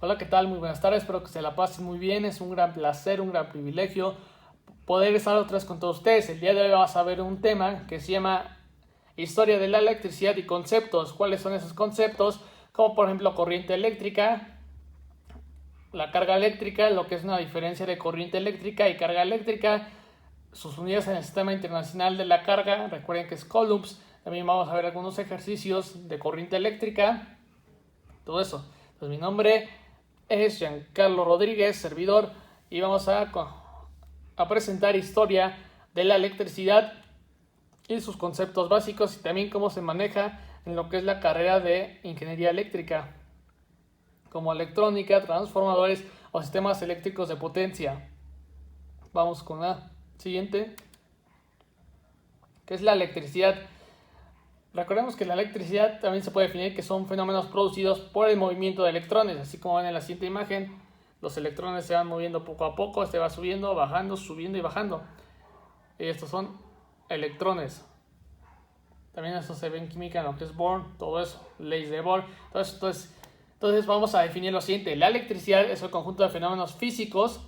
Hola, ¿qué tal? Muy buenas tardes, espero que se la pasen muy bien. Es un gran placer, un gran privilegio poder estar otra vez con todos ustedes. El día de hoy vamos a ver un tema que se llama Historia de la electricidad y conceptos. ¿Cuáles son esos conceptos? Como por ejemplo corriente eléctrica, la carga eléctrica, lo que es una diferencia de corriente eléctrica y carga eléctrica, sus unidades en el Sistema Internacional de la Carga, recuerden que es Coulombs. También vamos a ver algunos ejercicios de corriente eléctrica, todo eso. Entonces mi nombre es Giancarlo Rodríguez, servidor, y vamos a presentar historia de la electricidad y sus conceptos básicos y también cómo se maneja en lo que es la carrera de ingeniería eléctrica, como electrónica, transformadores o sistemas eléctricos de potencia. Vamos con la siguiente, que es la electricidad. Recordemos que la electricidad también se puede definir que son fenómenos producidos por el movimiento de electrones, así como ven en la siguiente imagen. Los electrones se van moviendo poco a poco, este va subiendo, bajando, subiendo y bajando. Y estos son electrones. También eso se ve en química en lo que es Bohr, todo eso, leyes de Bohr. Entonces vamos a definir lo siguiente. La electricidad es el conjunto de fenómenos físicos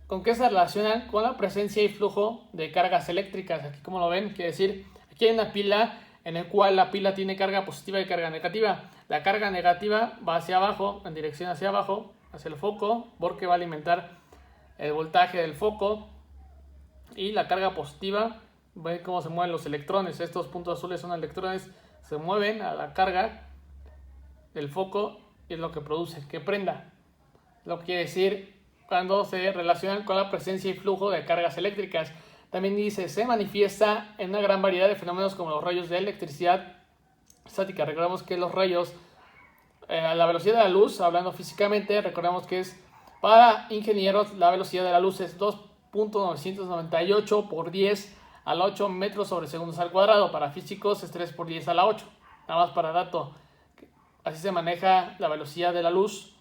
con que se relacionan con la presencia y flujo de cargas eléctricas. Aquí como lo ven, quiere decir, aquí hay una pila en el cual la pila tiene carga positiva y carga negativa. La carga negativa va hacia abajo, en dirección hacia abajo, hacia el foco, porque va a alimentar el voltaje del foco. Y la carga positiva, ven cómo se mueven los electrones. Estos puntos azules son electrones, se mueven a la carga del foco y es lo que produce que prenda. Lo que quiere decir cuando se relacionan con la presencia y flujo de cargas eléctricas. También dice, se manifiesta en una gran variedad de fenómenos como los rayos de electricidad estática. Recordemos que los rayos a la velocidad de la luz, hablando físicamente, recordemos que es para ingenieros la velocidad de la luz es 2.998 por 10 a la 8 metros sobre segundos al cuadrado. Para físicos es 3 por 10 a la 8. Nada más para dato. Así se maneja la velocidad de la luz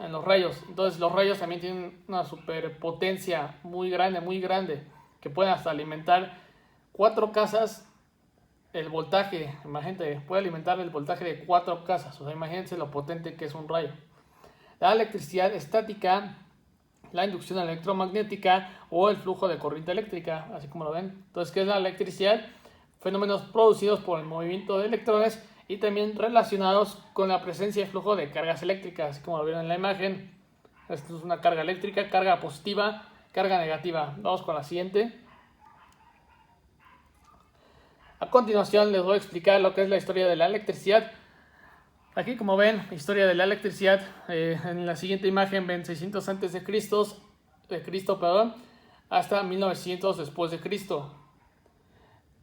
en los rayos. Entonces los rayos también tienen una superpotencia muy grande, que pueden hasta alimentar 4 casas el voltaje. Imagínate, puede alimentar el voltaje de 4 casas. O sea, imagínense lo potente que es un rayo. La electricidad estática, la inducción electromagnética o el flujo de corriente eléctrica, así como lo ven. Entonces, ¿qué es la electricidad? Fenómenos producidos por el movimiento de electrones y también relacionados con la presencia y flujo de cargas eléctricas, así como lo vieron en la imagen. Esto es una carga eléctrica, carga positiva, carga negativa. Vamos con la siguiente. A continuación les voy a explicar lo que es la historia de la electricidad. Aquí como ven, historia de la electricidad, en la siguiente imagen ven 600 antes de Cristo, hasta 1900 después de Cristo.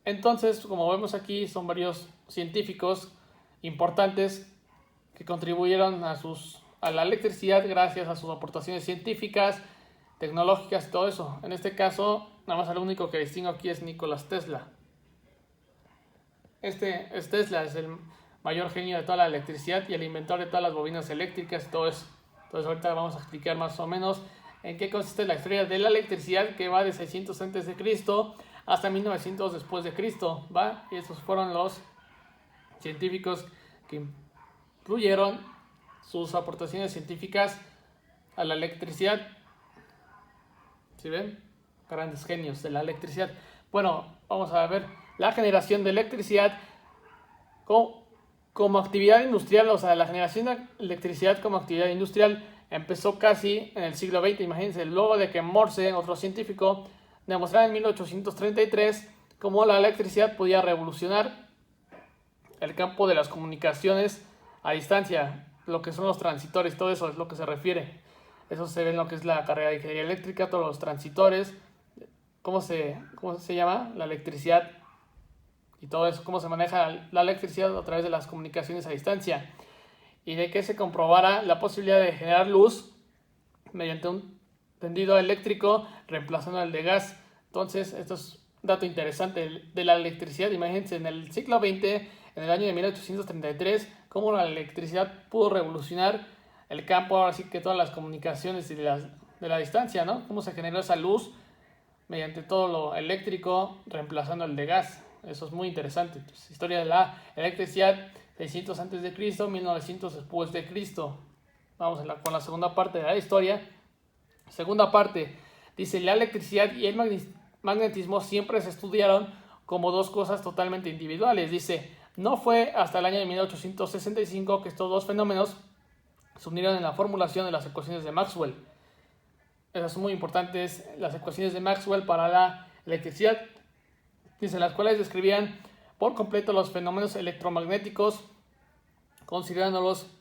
Entonces, como vemos aquí, son varios científicos importantes que contribuyeron a la electricidad gracias a sus aportaciones científicas, tecnológicas y todo eso. En este caso, nada más el único que distingo aquí es Nikola Tesla. Tesla es el mayor genio de toda la electricidad y el inventor de todas las bobinas eléctricas y todo eso. Entonces ahorita vamos a explicar más o menos en qué consiste la historia de la electricidad, que va de 600 antes de Cristo hasta 1900 después de Cristo, ¿va? Y esos fueron los científicos que incluyeron sus aportaciones científicas a la electricidad. ¿Sí ven? Grandes genios de la electricidad. Bueno, vamos a ver la generación de electricidad como actividad industrial. O sea, la generación de electricidad como actividad industrial empezó casi en el siglo XX. Imagínense, luego de que Morse, otro científico, demostrara en 1833 cómo la electricidad podía revolucionar el campo de las comunicaciones a distancia, lo que son los transitores, todo eso es lo que se refiere. Eso se ve en lo que es la carrera de ingeniería eléctrica, todos los transitores, cómo se llama la electricidad y todo eso, cómo se maneja la electricidad a través de las comunicaciones a distancia, y de que se comprobara la posibilidad de generar luz mediante un tendido eléctrico reemplazando el de gas. Entonces, esto es un dato interesante de la electricidad. Imagínense, en el siglo XX, en el año de 1833, cómo la electricidad pudo revolucionar el campo, ahora sí que todas las comunicaciones de la distancia, ¿no? Cómo se generó esa luz mediante todo lo eléctrico reemplazando el de gas. Eso es muy interesante. Entonces, historia de la electricidad, 600 antes de Cristo, 1900 después de Cristo. Vamos con la segunda parte de la historia. Segunda parte, dice, la electricidad y el magnetismo siempre se estudiaron como dos cosas totalmente individuales. Dice, no fue hasta el año de 1865 que estos dos fenómenos se unieron en la formulación de las ecuaciones de Maxwell. Esas son muy importantes, las ecuaciones de Maxwell para la electricidad. Dice, las cuales describían por completo los fenómenos electromagnéticos, considerándolos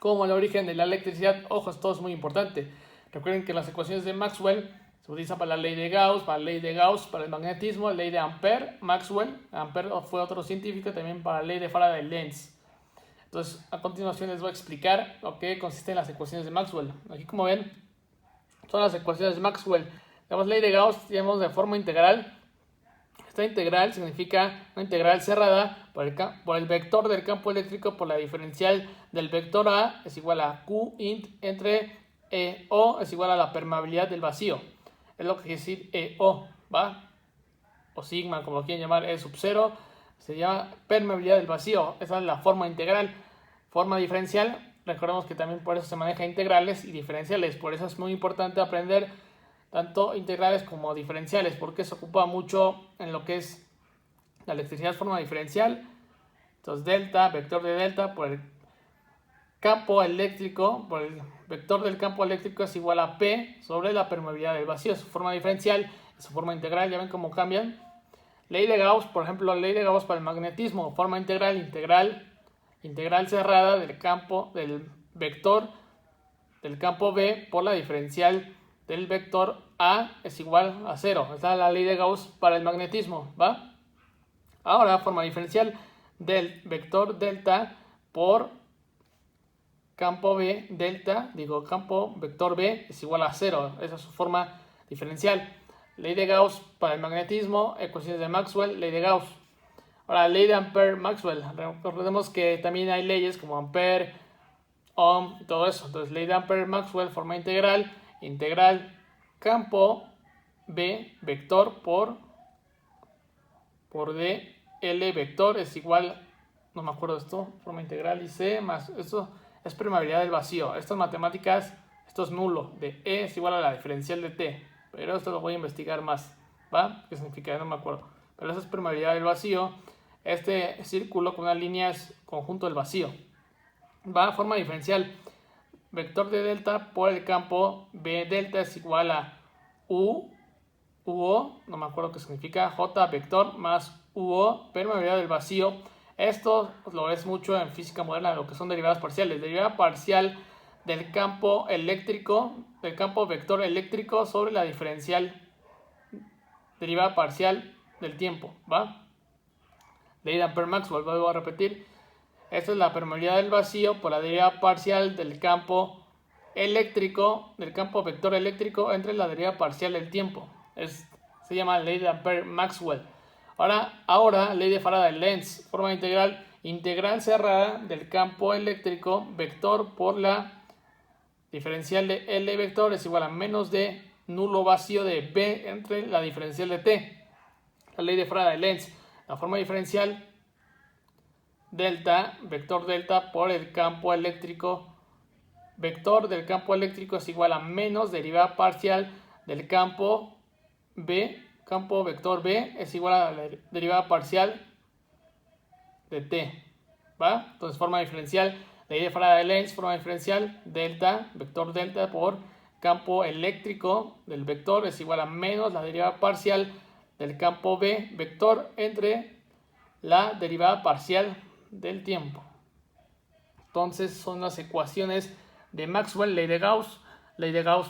como el origen de la electricidad. Ojo, esto es muy importante. Recuerden que las ecuaciones de Maxwell se utilizan para la ley de Gauss, para el magnetismo, la ley de Ampère, Maxwell. Ampère fue otro científico también para la ley de Faraday-Lenz. Entonces, a continuación les voy a explicar lo que consisten las ecuaciones de Maxwell. Aquí, como ven, son las ecuaciones de Maxwell. Tenemos ley de Gauss, tenemos de forma integral. Esta integral significa una integral cerrada por el vector del campo eléctrico por la diferencial del vector A es igual a Q int entre O es igual a la permeabilidad del vacío. Es lo que quiere decir EO, ¿va? O sigma, como lo quieren llamar, E sub 0. Se llama permeabilidad del vacío. Esa es la forma integral. Forma diferencial, recordemos que también por eso se maneja integrales y diferenciales. Por eso es muy importante aprender tanto integrales como diferenciales, porque se ocupa mucho en lo que es la electricidad forma diferencial. Entonces delta, vector de delta por el campo eléctrico, por el vector del campo eléctrico es igual a P sobre la permeabilidad del vacío. Su forma diferencial y su forma integral, ya ven cómo cambian. Ley de Gauss, por ejemplo, ley de Gauss para el magnetismo, forma integral cerrada del campo del vector del campo B por la diferencial del vector A es igual a 0. Esta es la ley de Gauss para el magnetismo, ¿va? Ahora, forma diferencial del vector delta por campo B delta, campo vector B es igual a 0. Esa es su forma diferencial. Ley de Gauss para el magnetismo, ecuaciones de Maxwell, ley de Gauss. Ahora, ley de Ampère-Maxwell. Recordemos que también hay leyes como Ampère, Ohm y todo eso. Entonces, ley de Ampère-Maxwell, forma integral campo B vector por D L vector es igual, no me acuerdo de esto, forma integral y C más, esto es permeabilidad del vacío. Estas matemáticas, esto es nulo, de E es igual a la diferencial de T, pero esto lo voy a investigar más, ¿va? ¿Qué significa? No me acuerdo. Pero esa es permeabilidad del vacío. Este círculo con una línea es conjunto del vacío. Va, forma diferencial. Vector de delta por el campo B delta es igual a UO, no me acuerdo qué significa, J vector más UO, permeabilidad del vacío. Esto lo ves mucho en física moderna, lo que son derivadas parciales. Derivada parcial del campo eléctrico, del campo vector eléctrico sobre la diferencial derivada parcial del tiempo, ¿va? Ley de Ampère-Maxwell, vuelvo a repetir. Esta es la permeabilidad del vacío por la derivada parcial del campo eléctrico, del campo vector eléctrico entre la derivada parcial del tiempo. Se llama ley de Ampère-Maxwell. Ahora, ley de Faraday-Lenz, forma integral cerrada del campo eléctrico vector por la diferencial de L vector es igual a menos de nulo vacío de B entre la diferencial de T. La ley de Faraday-Lenz, la forma diferencial delta, vector delta por el campo eléctrico, vector del campo eléctrico es igual a menos derivada parcial del campo B, campo vector B es igual a la derivada parcial de T, ¿va? Entonces forma diferencial, ley de Faraday-Lenz, forma diferencial, delta, vector delta por campo eléctrico del vector es igual a menos la derivada parcial del campo B, vector entre la derivada parcial del tiempo. Entonces son las ecuaciones de Maxwell, ley de Gauss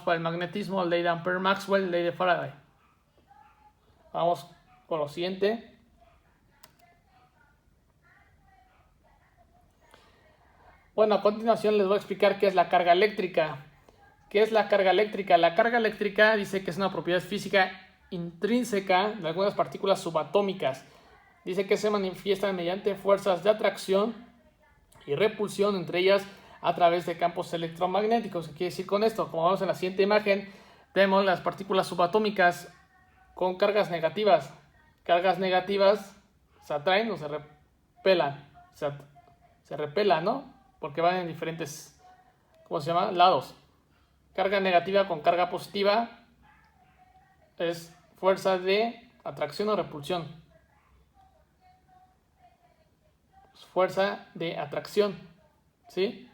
para el magnetismo, ley de Ampère-Maxwell, ley de Faraday. Vamos con lo siguiente. Bueno, a continuación les voy a explicar qué es la carga eléctrica. ¿Qué es la carga eléctrica? La carga eléctrica dice que es una propiedad física intrínseca de algunas partículas subatómicas. Dice que se manifiestan mediante fuerzas de atracción y repulsión entre ellas a través de campos electromagnéticos. ¿Qué quiere decir con esto? Como vemos en la siguiente imagen, vemos las partículas subatómicas con cargas negativas. Cargas negativas se atraen o se repelan. Se repelan, ¿no? Porque van en diferentes ¿cómo se llama? Lados. Carga negativa con carga positiva es fuerza de atracción o repulsión. Fuerza de atracción, ¿sí?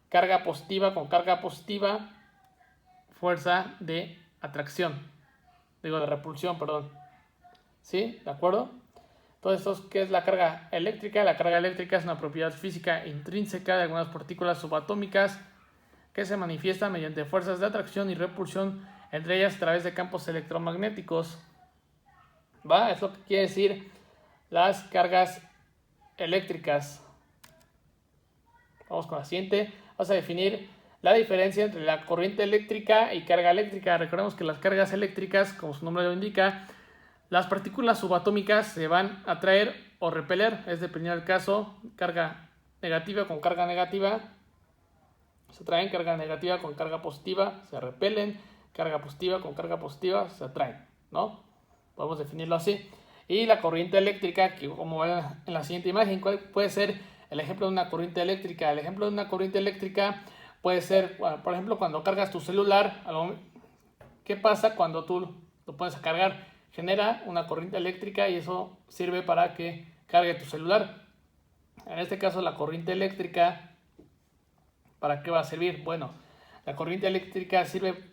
Carga positiva con carga positiva, fuerza de atracción. Digo, de repulsión, perdón. ¿Sí? ¿De acuerdo? Entonces, ¿qué es la carga eléctrica? La carga eléctrica es una propiedad física intrínseca de algunas partículas subatómicas que se manifiesta mediante fuerzas de atracción y repulsión, entre ellas a través de campos electromagnéticos. ¿Va? Es lo que quiere decir las cargas eléctricas. Vamos con la siguiente. Vamos a definir la diferencia entre la corriente eléctrica y carga eléctrica. Recordemos que las cargas eléctricas, como su nombre lo indica, las partículas subatómicas se van a atraer o repeler, es dependiendo del caso. Carga negativa con carga negativa se atraen, carga negativa con carga positiva se repelen, carga positiva con carga positiva se atraen, ¿no? Podemos definirlo así. Y la corriente eléctrica, que como ven en la siguiente imagen, ¿cuál puede ser el ejemplo de una corriente eléctrica? El ejemplo de una corriente eléctrica puede ser, por ejemplo, cuando cargas tu celular. ¿Qué pasa cuando tú lo pones a cargar? Genera una corriente eléctrica y eso sirve para que cargue tu celular. En este caso, la corriente eléctrica, ¿para qué va a servir? Bueno, la corriente eléctrica sirve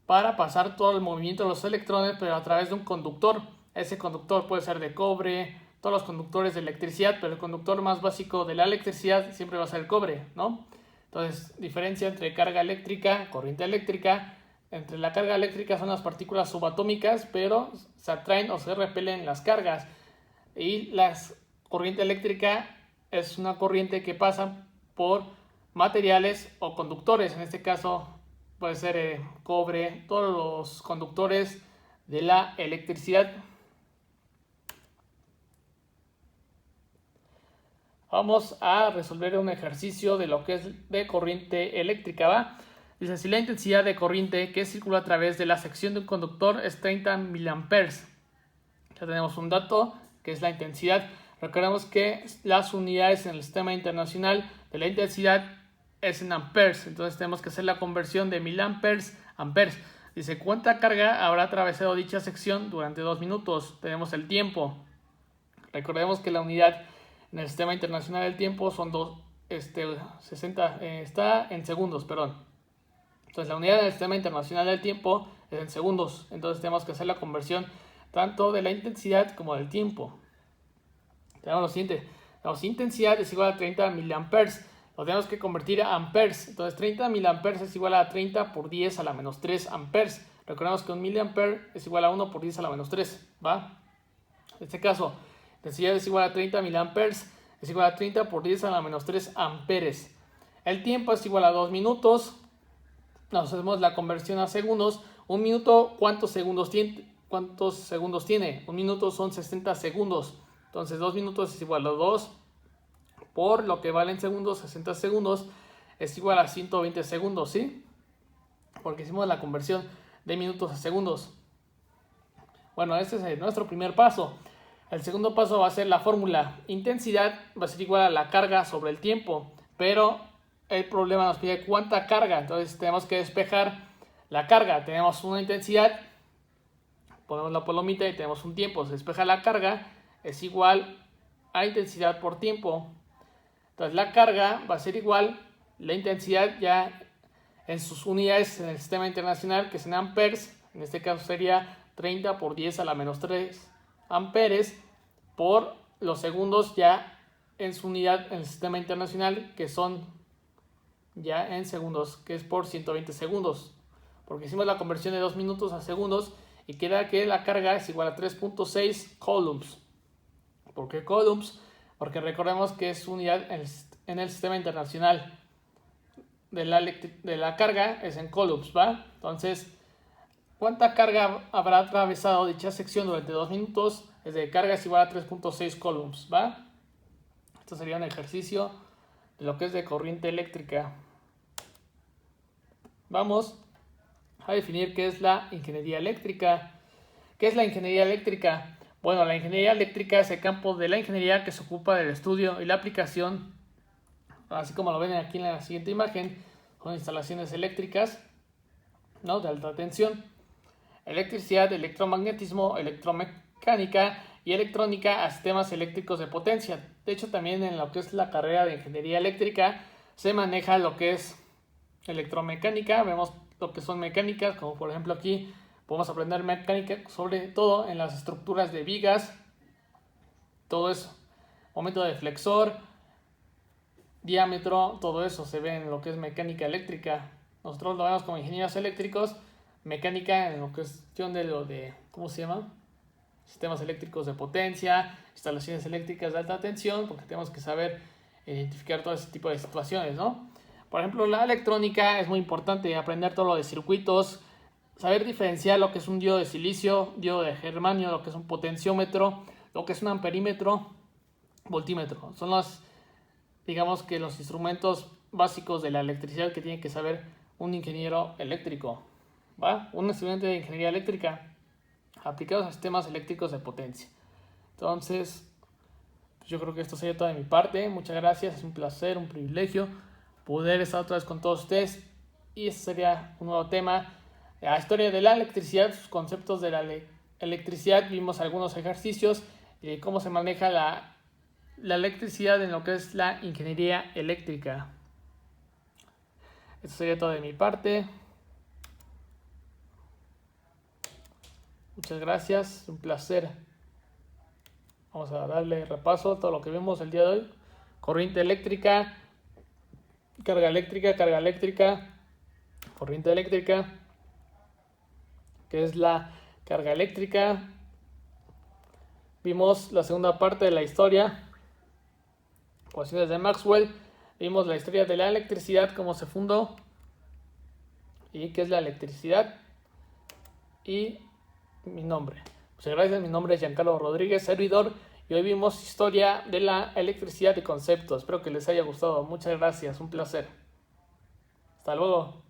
para pasar todo el movimiento de los electrones, pero a través de un conductor. Ese conductor puede ser de cobre, todos los conductores de electricidad, pero el conductor más básico de la electricidad siempre va a ser el cobre, ¿no? Entonces, diferencia entre carga eléctrica, corriente eléctrica. Entre la carga eléctrica son las partículas subatómicas, pero se atraen o se repelen las cargas. Y la corriente eléctrica es una corriente que pasa por materiales o conductores. En este caso puede ser cobre, todos los conductores de la electricidad. Vamos a resolver un ejercicio de lo que es de corriente eléctrica, ¿va? Dice, si la intensidad de corriente que circula a través de la sección de un conductor es 30 miliamperes. Ya tenemos un dato que es la intensidad. Recordemos que las unidades en el sistema internacional de la intensidad es en amperes. Entonces tenemos que hacer la conversión de miliamperes a amperes. Dice, ¿cuánta carga habrá atravesado dicha sección durante 2 minutos? Tenemos el tiempo. Recordemos que la unidad en el sistema internacional del tiempo son 60, está en segundos, perdón. Entonces la unidad en el sistema internacional del tiempo es en segundos. Entonces tenemos que hacer la conversión tanto de la intensidad como del tiempo. Tenemos lo siguiente. La intensidad es igual a 30 miliamperes. Lo tenemos que convertir a amperes. Entonces 30 miliamperes es igual a 30 por 10 a la menos 3 amperes. Recordemos que un miliampere es igual a 1 por 10 a la menos 3. ¿Va? En este caso, intensidad es igual a 30 miliamperes, es igual a 30 por 10 a la menos 3 amperes. El tiempo es igual a 2 minutos. Nos hacemos la conversión a segundos. Un minuto, ¿cuántos segundos tiene? Un minuto son 60 segundos. Entonces 2 minutos es igual a 2 por lo que valen segundos, 60 segundos es igual a 120 segundos, ¿sí? Porque hicimos la conversión de minutos a segundos. Bueno, este es nuestro primer paso. El segundo paso va a ser la fórmula. Intensidad va a ser igual a la carga sobre el tiempo, pero el problema nos pide cuánta carga. Entonces tenemos que despejar la carga. Tenemos una intensidad, ponemos la palomita y tenemos un tiempo. Se despeja la carga, es igual a intensidad por tiempo. Entonces la carga va a ser igual, la intensidad ya en sus unidades en el sistema internacional, que es en amperes. En este caso sería 30 por 10 a la menos 3 amperes por los segundos ya en su unidad en el sistema internacional, que son ya en segundos, que es por 120 segundos. Porque hicimos la conversión de 2 minutos a segundos y queda que la carga es igual a 3.6 coulombs. ¿Por qué coulombs? Porque recordemos que es unidad en el sistema internacional de la carga, es en coulombs, ¿va? Entonces, ¿cuánta carga habrá atravesado dicha sección durante 2 minutos? Es de carga es igual a 3.6 coulombs, ¿va? Esto sería un ejercicio de lo que es de corriente eléctrica. Vamos a definir qué es la ingeniería eléctrica. ¿Qué es la ingeniería eléctrica? Bueno, la ingeniería eléctrica es el campo de la ingeniería que se ocupa del estudio y la aplicación, así como lo ven aquí en la siguiente imagen, son instalaciones eléctricas, ¿no?, de alta tensión. Electricidad, electromagnetismo, electromecánica y electrónica a sistemas eléctricos de potencia. De hecho, también en lo que es la carrera de ingeniería eléctrica se maneja lo que es electromecánica. Vemos lo que son mecánicas, como por ejemplo aquí podemos aprender mecánica sobre todo en las estructuras de vigas, todo eso, momento de flexor, diámetro, todo eso se ve en lo que es mecánica eléctrica. Nosotros lo vemos como ingenieros eléctricos, mecánica en lo que es cuestión de lo de, ¿cómo se llama?, sistemas eléctricos de potencia, instalaciones eléctricas de alta tensión, porque tenemos que saber identificar todo ese tipo de situaciones, ¿no? Por ejemplo, la electrónica es muy importante, aprender todo lo de circuitos, saber diferenciar lo que es un diodo de silicio, diodo de germanio, lo que es un potenciómetro, lo que es un amperímetro, voltímetro. Son los, digamos que los instrumentos básicos de la electricidad que tiene que saber un ingeniero eléctrico, ¿va? Un estudiante de ingeniería eléctrica aplicados a sistemas eléctricos de potencia. Entonces, pues yo creo que esto sería todo de mi parte. Muchas gracias, es un placer, un privilegio poder estar otra vez con todos ustedes. Y este sería un nuevo tema, la historia de la electricidad, sus conceptos de la electricidad. Vimos algunos ejercicios de cómo se maneja la electricidad en lo que es la ingeniería eléctrica. Esto sería todo de mi parte. Muchas gracias, un placer. Vamos a darle repaso a todo lo que vimos el día de hoy. Corriente eléctrica, carga eléctrica, corriente eléctrica, que es la carga eléctrica. Vimos la segunda parte de la historia, ecuaciones de Maxwell. Vimos la historia de la electricidad, cómo se fundó y qué es la electricidad. Y mi nombre. Muchas gracias, mi nombre es Giancarlo Rodríguez, servidor, y hoy vimos historia de la electricidad y conceptos. Espero que les haya gustado. Muchas gracias, un placer. Hasta luego.